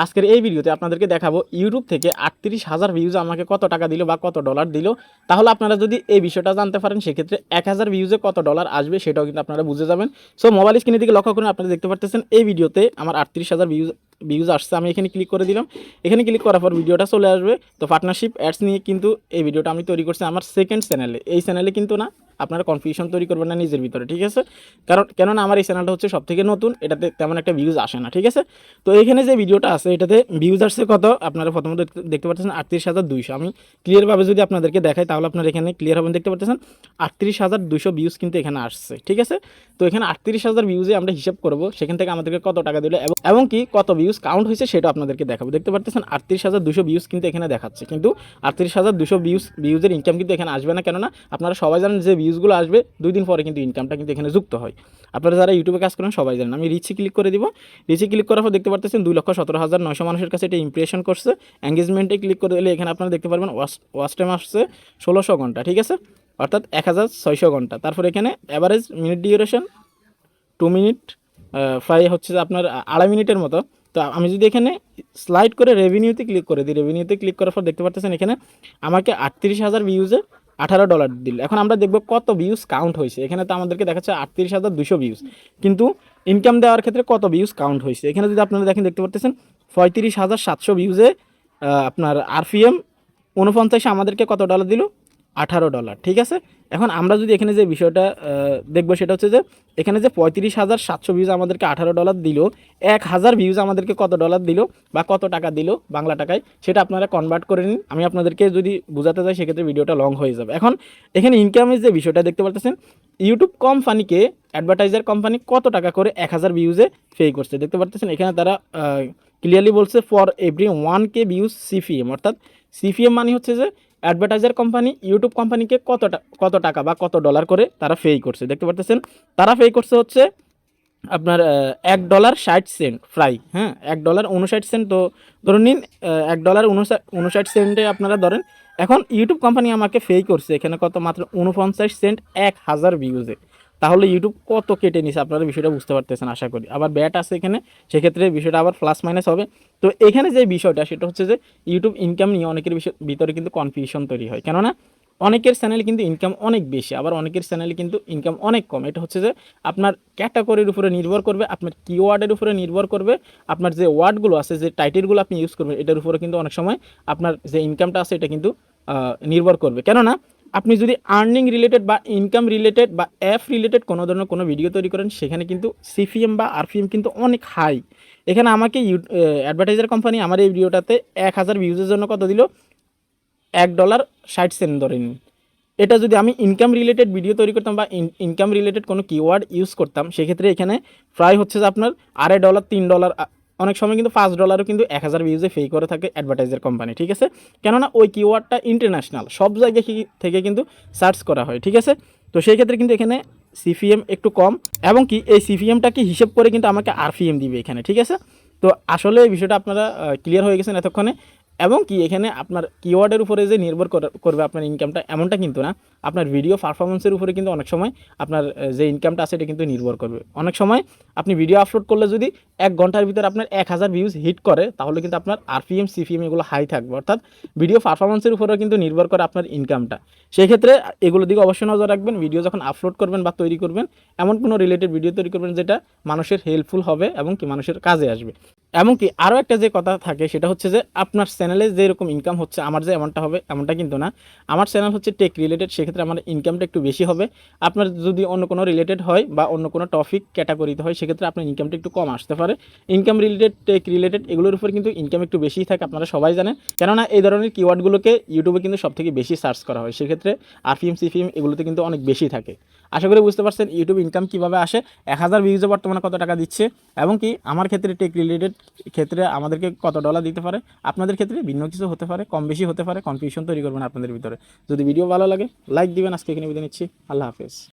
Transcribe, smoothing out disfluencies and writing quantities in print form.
আজকের এই ভিডিওতে আপনাদেরকে দেখাবো ইউটিউব থেকে ৩৮,০০০ ভিউজ আমাকে কত টাকা দিল বা কত ডলার দিল। তাহলে আপনারা যদি এই বিষয়টা জানতে পারেন সেক্ষেত্রে ১,০০০ ভিউজে কত ডলার আসবে সেটাও কিন্তু আপনারা বুঝে যাবেন। সো মোবাইল স্ক্রিনের দিকে লক্ষ্য করুন, আপনারা দেখতে পাচ্ছেন এই ভিডিওতে আমার ৩৮,০০০ ভিউজ আসছে। আমি এখানে ক্লিক করে দিলাম। এখানে ক্লিক করার পর ভিডিওটা চলে আসবে। তো পার্টনারশিপ অ্যাডস নিয়ে কিন্তু এই ভিডিওটা আমি তৈরি করছি আমার সেকেন্ড চ্যানেলে, এই চ্যানেলে কিন্তু না। আপনারা কনফিউশন তৈরি করবেন না নিজের ভিতরে, ঠিক আছে? কেননা আমার এই চ্যানেলটা হচ্ছে সবথেকে নতুন, এটাতে তেমন একটা ভিউজ আসে না, ঠিক আছে? তো এখানে যে ভিডিওটা আছে এটাতে ভিউজ আসছে কত, আপনারা প্রথমত দেখতে পাচ্ছেন ৩৮,২০০। আমি ক্লিয়ারভাবে যদি আপনাদেরকে দেখাই তাহলে আপনারা এখানে ক্লিয়ার হবেন, দেখতে পাচ্ছেন ৩৮,২০০ ভিউজ কিন্তু এখানে আসছে, ঠিক আছে? তো এখানে ৩৮,০০০ ভিউজে আমরা হিসাব করব সেখান থেকে আমাদেরকে কত টাকা দিল এবং কি কত ভিউজ কাউন্ট হয়েছে সেটা আপনাদেরকে দেখাবো। দেখতে পাচ্ছেন ৩৮,২০০ ভিউজ কিন্তু এখানে দেখাচ্ছে, কিন্তু ৩৮,২০০ ভিউজের ইনকাম কিন্তু এখানে আসবে না। কেননা আপনারা সবাই জানেন যে ভিউজগুলো আসবে 2 দিন পরে কিন্তু ইনকামটা কিন্তু এখানে যুক্ত হয়। আপনারা যারা ইউটিউবে কাজ করেন সবাই জানেন। আমি রিচে ক্লিক করে দিব। রিচে ক্লিক করার পর দেখতে পাচ্ছেন 2,17,900 মানুষের কাছে এটা ইমপ্রেশন করছে। এঙ্গেজমেন্টে ক্লিক করে দিলে এখানে আপনারা দেখতে পারবেন ওয়াচ টাইম আসছে 1600 ঘন্টা, ঠিক আছে? অর্থাৎ 1600 ঘন্টা। তারপর এখানে অ্যাভারেজ মিনিট ডিউরেশন 2 মিনিট, প্রায় হচ্ছে যে আপনার 2.5 মিনিটের মতো। তো আমি যদি এখানে স্লাইড করে রেভিনিউতে ক্লিক করে দিই, রেভিনিউতে ক্লিক করার পর দেখতে পাচ্ছেন এখানে আমাকে ৩৮,০০০ ভিউজে $18 দিল। এখন আমরা দেখব কত ভিউজ কাউন্ট হয়েছে। এখানে তো আমাদেরকে দেখাচ্ছে ৩৮,২০০ ভিউজ, কিন্তু ইনকাম দেওয়ার ক্ষেত্রে কত ভিউজ কাউন্ট হয়েছে এখানে যদি আপনারা দেখেন, দেখতে পাচ্ছেন ৩৫,৭০০ ভিউজে আপনার আরপিএম 49 আমাদেরকে কত ডলার দিল, $18, ঠিক আছে? এখন আমরা যদি এখানে যে বিষয়টা দেখবো সেটা হচ্ছে যে এখানে যে ৩৫,৭০০ ভিউজ আমাদেরকে $18 দিল, ১,০০০ ভিউজ আমাদেরকে কত ডলার দিল বা কত টাকা দিল বাংলা টাকায় সেটা আপনারা কনভার্ট করে নিন। আমি আপনাদেরকে যদি বোঝাতে চাই সেক্ষেত্রে ভিডিওটা লং হয়ে যাবে। এখন এখানে ইনকামের যে বিষয়টা দেখতে পাচ্ছেন, ইউটিউব কোম্পানিকে অ্যাডভার্টাইজার কোম্পানি কত টাকা করে ১,০০০ ভিউজে পে করছে দেখতে পাচ্ছেন। এখানে তারা ক্লিয়ারলি বলছে for every 1K views CPM, অর্থাৎ সিপিএম মানে হচ্ছে যে অ্যাডভার্টাইজার কোম্পানি ইউটিউব কোম্পানিকে কত টাকা বা কত ডলার করে তারা পে করছে দেখতে পাচ্ছেন। তারা পে করছে হচ্ছে আপনার $1.60 প্রায়, হ্যাঁ, $1.59। তো ধরুন নিন $1.59 আপনারা ধরেন। এখন ইউটিউব কোম্পানি আমাকে পে করছে এখানে কত, মাত্র 49 সেন্ট ১,০০০ ভিউজে। তাহলে ইউটিউব কত কেটে নিছে আপনারা বিষয়টা বুঝতে পারতেছেন আশা করি। আবার ব্যাট আছে এখানে, সেক্ষেত্রে বিষয়টা আবার প্লাস মাইনাস হবে। তো এখানে যে বিষয়টা সেটা হচ্ছে যে ইউটিউব ইনকাম নিয়ে অনেকের ভিতরে কিন্তু কনফিউশন তৈরি হয়। কেননা অনেকের চ্যানেলে কিন্তু ইনকাম অনেক বেশি, আবার অনেকের চ্যানেলে কিন্তু ইনকাম অনেক কম। এটা হচ্ছে যে আপনার ক্যাটাগরির উপরে নির্ভর করবে, আপনার কিওয়ার্ডের উপরে নির্ভর করবে, আপনার যে ওয়ার্ডগুলো আছে, যে টাইটেলগুলো আপনি ইউজ করবেন এটার উপরে কিন্তু অনেক সময় আপনার যে ইনকামটা আছে এটা কিন্তু নির্ভর করবে। কেননা আপনি যদি আর্নিং রিলেটেড বা ইনকাম রিলেটেড বা অ্যাপ রিলেটেড কোনো ধরনের কোনো ভিডিও তৈরি করেন সেখানে কিন্তু সিপিএম বা আরপিএম কিন্তু অনেক হাই। এখানে আমাকে অ্যাডভার্টাইজার কোম্পানি আমার এই ভিডিওটাতে ১,০০০ ভিউজের জন্য কত দিল, $1.60 ধরে নিন। এটা যদি আমি ইনকাম রিলেটেড ভিডিও তৈরি করতাম বা ইনকাম রিলেটেড কোনো কিওয়ার্ড ইউজ করতাম সেক্ষেত্রে এখানে প্রায় হচ্ছে যে আপনার $2.5 $3, অনেক সময় কিন্তু $5 কিন্তু ১,০০০ ভিউজে পে করে থাকে অ্যাডভার্টাইজার কোম্পানি, ঠিক আছে? কেননা ওই কিওয়ার্ডটা ইন্টারন্যাশনাল, সব জায়গায় থেকে কিন্তু সার্চ করা হয়, ঠিক আছে? তো সেই ক্ষেত্রে কিন্তু এখানে সিপিএম একটু কম, এবং কি এই সিপিএমটাকে হিসেব করে কিন্তু আমাকে আরপিএম দিবে এখানে, ঠিক আছে? তো আসলে এই বিষয়টা আপনারা ক্লিয়ার হয়ে গেছেন এতক্ষণে। এবং কি এখানে আপনার কিওয়ার্ডের উপরে যে নির্ভর করবে আপনার ইনকামটা এমনটা কিন্তু না, আপনার ভিডিও পারফরমেন্সের উপরে কিন্তু অনেক সময় আপনার যে ইনকামটা আছে এটা কিন্তু নির্ভর করবে। অনেক সময় আপনি ভিডিও আপলোড করলে যদি 1 ঘন্টার ভিতরে আপনার ১,০০০ ভিউজ হিট করে তাহলে কিন্তু আপনার আরপিএম সিপিএম এগুলো হাই থাকবে, অর্থাৎ ভিডিও পারফরমেন্সের উপরেও কিন্তু নির্ভর করে আপনার ইনকামটা। সেই ক্ষেত্রে এগুলোর দিকে অবশ্যই নজর রাখবেন। ভিডিও যখন আপলোড করবেন বা তৈরি করবেন, এমন কোনো রিলেটেড ভিডিও তৈরি করবেন যেটা মানুষের হেল্পফুল হবে এবং কি মানুষের কাজে আসবে। এমনকি আরও একটা যে কথা থাকে সেটা হচ্ছে যে আপনার চ্যানেলে যেরকম ইনকাম হচ্ছে আমার যে এমনটা হবে এমনটা কিন্তু না। আমার চ্যানেল হচ্ছে টেক রিলেটেড, সেক্ষেত্রে আমার ইনকামটা একটু বেশি হবে। আপনার যদি অন্য কোনো রিলেটেড হয় বা অন্য কোনো টপিক ক্যাটাগরিতে হয় সেক্ষেত্রে আপনার ইনকামটা একটু কম আসতে পারে। ইনকাম রিলেটেড, টেক রিলেটেড এগুলোর উপর কিন্তু ইনকাম একটু বেশিই থাকে, আপনারা সবাই জানেন। কেননা এই ধরনের কিওয়ার্ডগুলোকে ইউটিউবে কিন্তু সবথেকে বেশি সার্চ করা হয়, সেক্ষেত্রে আরপিএম সিপিএম এগুলোতে কিন্তু অনেক বেশি থাকে। আশা করি বুঝতে পারছেন ইউটিউব ইনকাম কীভাবে আসে, ১,০০০ ভিউজে বর্তমানে কত টাকা দিচ্ছে, এবং কি আমার ক্ষেত্রে টেক রিলেটেড ক্ষেত্রে আমাদেরকে কত ডলার দিতে পারে। আপনাদের ক্ষেত্রে ভিন্ন কিছু হতে পারে, কম বেশি হতে পারে, কনফিউশন তৈরি করবেন আপনাদের ভিতরে। যদি ভিডিও ভালো লাগে লাইক দিবেন। আজকে এখানে বিদায় নিচ্ছি, আল্লাহ হাফেজ।